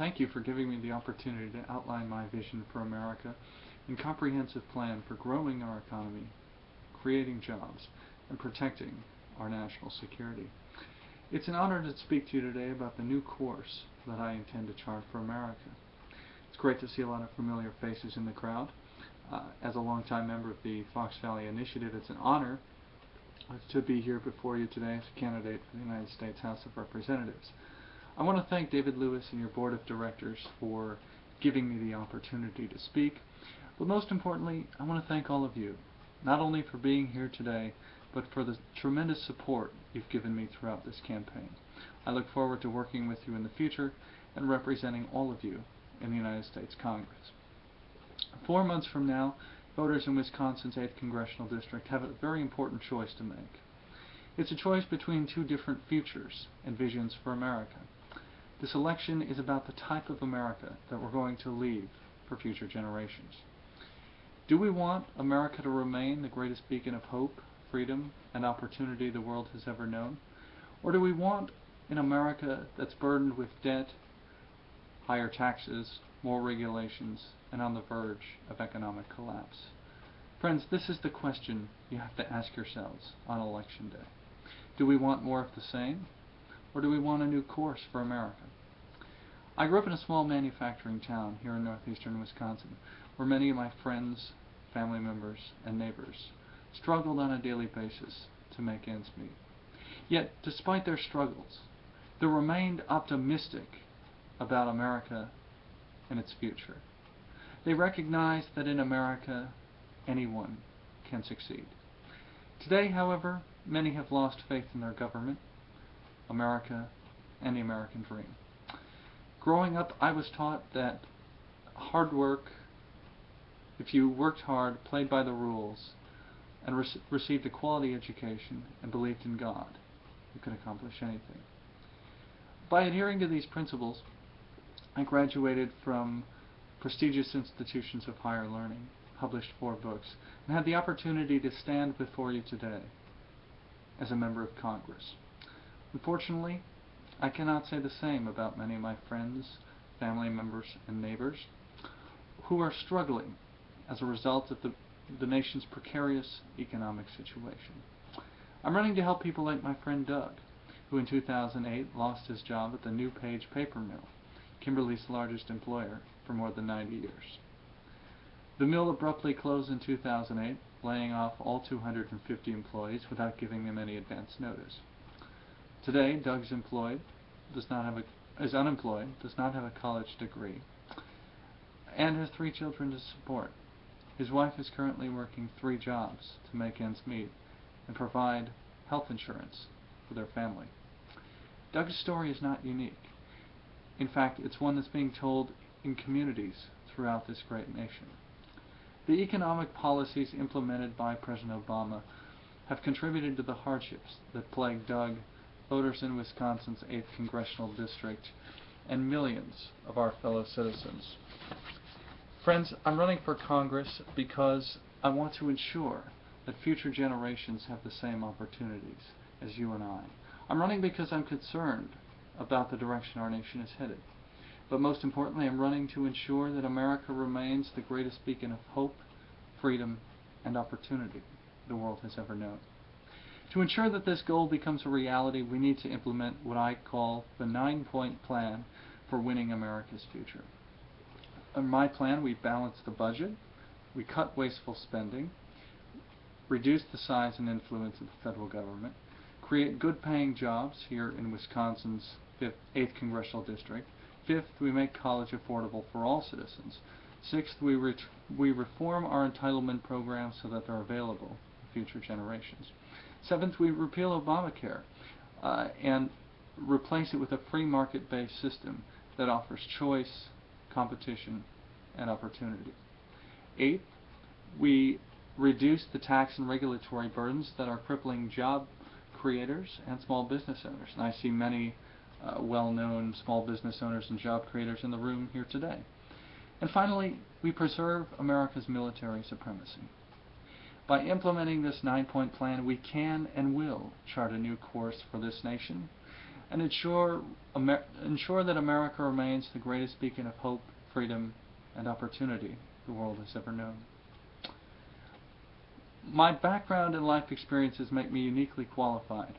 thank you for giving me the opportunity to outline my vision for America and comprehensive plan for growing our economy, creating jobs, and protecting our national security. It's an honor to speak to you today about the new course that I intend to chart for America. It's great to see a lot of familiar faces in the crowd. As a longtime member of the Fox Valley Initiative, it's an honor to be here before you today as a candidate for the United States House of Representatives. I want to thank David Lewis and your board of directors for giving me the opportunity to speak, but most importantly, I want to thank all of you, not only for being here today, but for the tremendous support you've given me throughout this campaign. I look forward to working with you in the future and representing all of you in the United States Congress. 4 months from now, voters in Wisconsin's 8th Congressional District have a very important choice to make. It's a choice between two different futures and visions for America. This election is about the type of America that we're going to leave for future generations. Do we want America to remain the greatest beacon of hope, freedom, and opportunity the world has ever known? Or do we want an America that's burdened with debt, higher taxes, more regulations, and on the verge of economic collapse? Friends, this is the question you have to ask yourselves on Election Day. Do we want more of the same, or do we want a new course for America? I grew up in a small manufacturing town here in northeastern Wisconsin, where many of my friends, family members, and neighbors struggled on a daily basis to make ends meet. Yet, despite their struggles, they remained optimistic about America and its future. They recognized that in America, anyone can succeed. Today, however, many have lost faith in their government, America, and the American dream. Growing up, I was taught that hard work, if you worked hard, played by the rules, and received a quality education and believed in God, you could accomplish anything. By adhering to these principles, I graduated from prestigious institutions of higher learning, published 4 books, and had the opportunity to stand before you today as a member of Congress. Unfortunately, I cannot say the same about many of my friends, family members, and neighbors who are struggling as a result of the nation's precarious economic situation. I'm running to help people like my friend Doug, who in 2008 lost his job at the New Page paper mill, Kimberly's largest employer for more than 90 years. The mill abruptly closed in 2008, laying off all 250 employees without giving them any advance notice. Today, Doug's is unemployed, does not have a college degree, and has 3 children to support. His wife is currently working 3 jobs to make ends meet and provide health insurance for their family. Doug's story is not unique. In fact, it's one that's being told in communities throughout this great nation. The economic policies implemented by President Obama have contributed to the hardships that plague Doug, voters in Wisconsin's 8th Congressional District, and millions of our fellow citizens. Friends, I'm running for Congress because I want to ensure that future generations have the same opportunities as you and I. I'm running because I'm concerned about the direction our nation is headed. But most importantly, I'm running to ensure that America remains the greatest beacon of hope, freedom, and opportunity the world has ever known. To ensure that this goal becomes a reality, we need to implement what I call the 9-point plan for winning America's future. In my plan, we balance the budget, we cut wasteful spending, reduce the size and influence of the federal government, create good-paying jobs here in Wisconsin's 8th Congressional District. 5th, we make college affordable for all citizens. 6th, we reform our entitlement programs so that they're available for future generations. 7th, we repeal Obamacare and replace it with a free market-based system that offers choice, competition, and opportunity. 8th, we reduce the tax and regulatory burdens that are crippling job creators and small business owners. And I see many well-known small business owners and job creators in the room here today. And finally, we preserve America's military supremacy. By implementing this 9-point plan, we can and will chart a new course for this nation and ensure that America remains the greatest beacon of hope, freedom, and opportunity the world has ever known. My background and life experiences make me uniquely qualified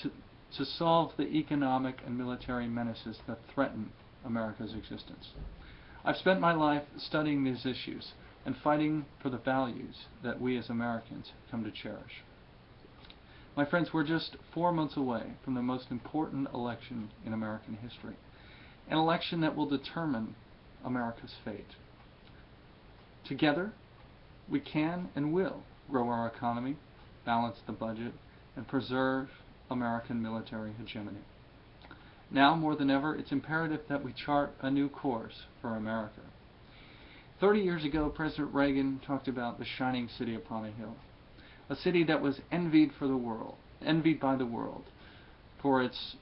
to solve the economic and military menaces that threaten America's existence. I've spent my life studying these issues and fighting for the values that we as Americans have come to cherish. My friends, we're just 4 months away from the most important election in American history, an election that will determine America's fate. Together, we can and will grow our economy, balance the budget, and preserve American military hegemony. Now more than ever, it's imperative that we chart a new course for America. 30 years ago, President Reagan talked about the shining city upon a hill, a city that was envied by the world for its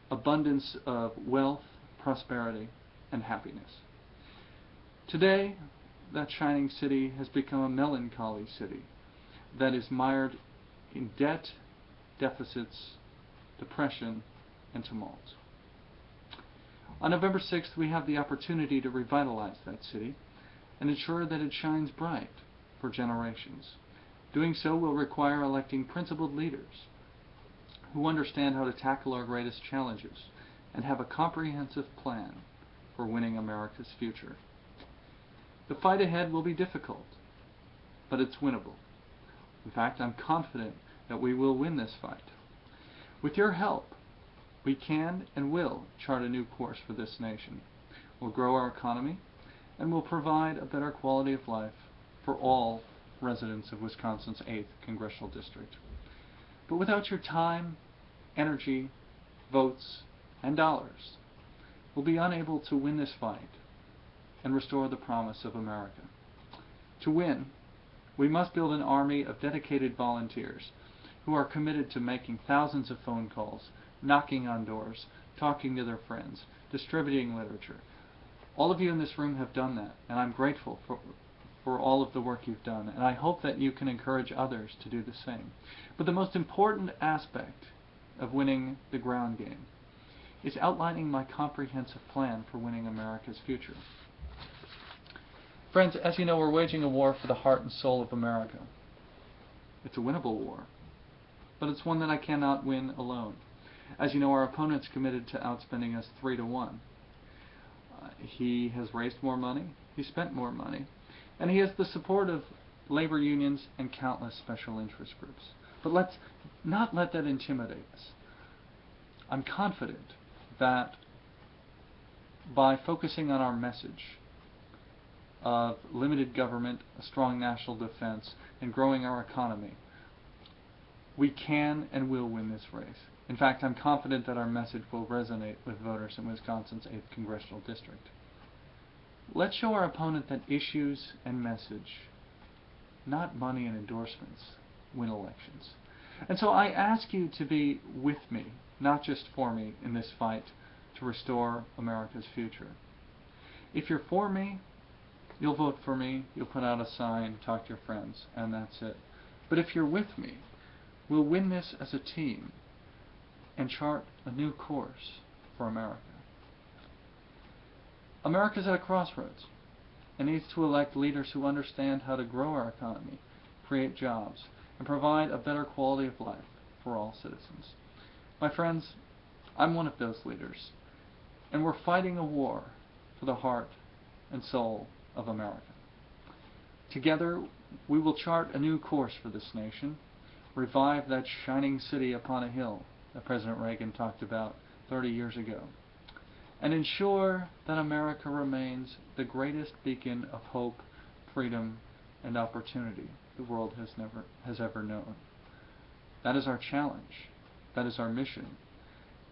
abundance of wealth, prosperity, and happiness. Today, that shining city has become a melancholy city that is mired in debt, deficits, depression, and tumult. On November 6th, we have the opportunity to revitalize that city and ensure that it shines bright for generations. Doing so will require electing principled leaders who understand how to tackle our greatest challenges and have a comprehensive plan for winning America's future. The fight ahead will be difficult, but it's winnable. In fact, I'm confident that we will win this fight. With your help, we can and will chart a new course for this nation. We'll grow our economy, and we'll provide a better quality of life for all residents of Wisconsin's 8th Congressional District. But without your time, energy, votes, and dollars, we'll be unable to win this fight and restore the promise of America. To win, we must build an army of dedicated volunteers who are committed to making thousands of phone calls, knocking on doors, talking to their friends, distributing literature. All of you in this room have done that, and I'm grateful for all of the work you've done, and I hope that you can encourage others to do the same. But the most important aspect of winning the ground game is outlining my comprehensive plan for winning America's future. Friends, as you know, we're waging a war for the heart and soul of America. It's a winnable war, but it's one that I cannot win alone. As you know, our opponent's committed to outspending us 3-1. He has raised more money, he spent more money, and he has the support of labor unions and countless special interest groups. But let's not let that intimidate us. I'm confident that by focusing on our message of limited government, a strong national defense, and growing our economy, we can and will win this race. In fact, I'm confident that our message will resonate with voters in Wisconsin's 8th Congressional District. Let's show our opponent that issues and message, not money and endorsements, win elections. And so I ask you to be with me, not just for me, in this fight to restore America's future. If you're for me, you'll vote for me, you'll put out a sign, talk to your friends, and that's it. But if you're with me, we'll win this as a team and chart a new course for America. America's at a crossroads and needs to elect leaders who understand how to grow our economy, create jobs, and provide a better quality of life for all citizens. My friends, I'm one of those leaders, and we're fighting a war for the heart and soul of America. Together, we will chart a new course for this nation, revive that shining city upon a hill that President Reagan talked about 30 years ago, and ensure that America remains the greatest beacon of hope, freedom, and opportunity the world has ever known. That is our challenge. That is our mission.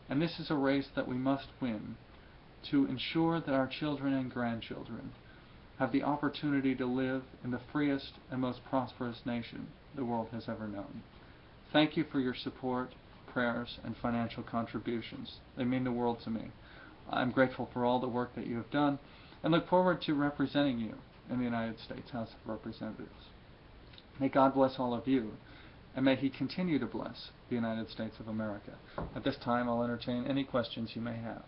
And this is a race that we must win to ensure that our children and grandchildren have the opportunity to live in the freest and most prosperous nation the world has ever known. Thank you for your support, prayers, and financial contributions. They mean the world to me. I'm grateful for all the work that you have done and look forward to representing you in the United States House of Representatives. May God bless all of you and may He continue to bless the United States of America. At this time, I'll entertain any questions you may have.